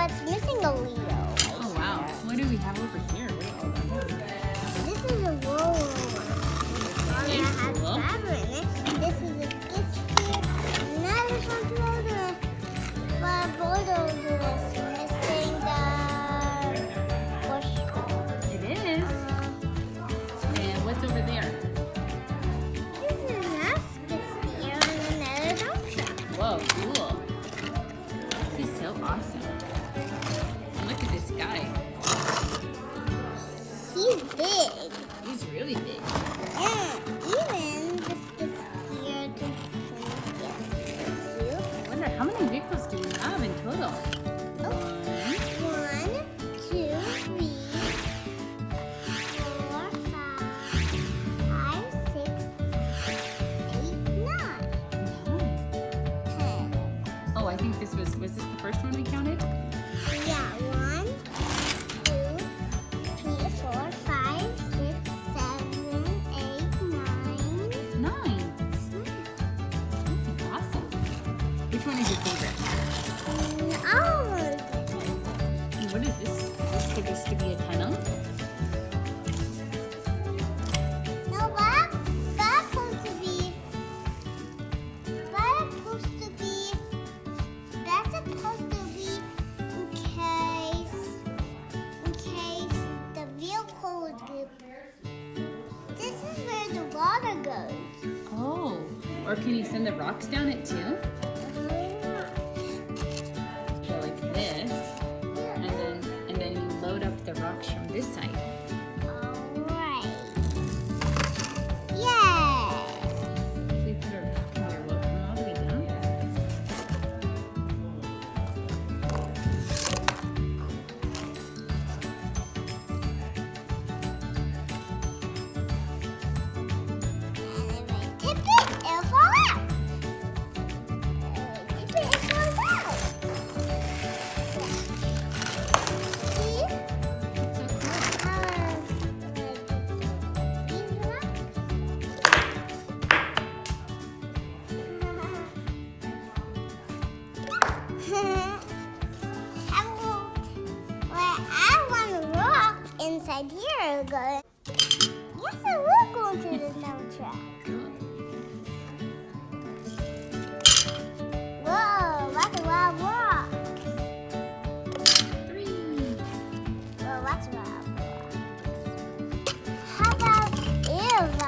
it's missing a wheel. Oh wow. What do we have over here? This is a roller one. Okay, It has cool. rubber in it. This is a skid steer. Another front loader. But both of this missing the bush. It is. And what's over there? This is another skid steer and another dump truck. Whoa, cool. This is so awesome. And look at this guy. He's big. He's really big. And even the skid steer to I wonder how many vehicles do we have in total? Oh, 1, 2, 3, 4, 5, 6, 8, 9, 10. Oh, I think this was this the first one we counted? Yeah, 1, 2, 3, 4, 5, 6, 7, 8, 9. 9. Awesome. Which one is your favorite? Oh, And what is this? Is this to be a tunnel? no, that's supposed to be. That's supposed to be. That's supposed to be in case the vehicle would get. This is where the water goes. Oh. Or can you send the rocks down it too? Go like this. And then you load up the rocks from this side. Alright. Yay! If we put a rock in there, will it come all the way down? And if I tip it, it'll fall out. And if I tip it, it falls out. See? So I want to rock inside here. Go. Yes, I will go into the snow truck. cool. Whoa, that's a lot of rock. 3. Whoa, that's a lot of rock. How about if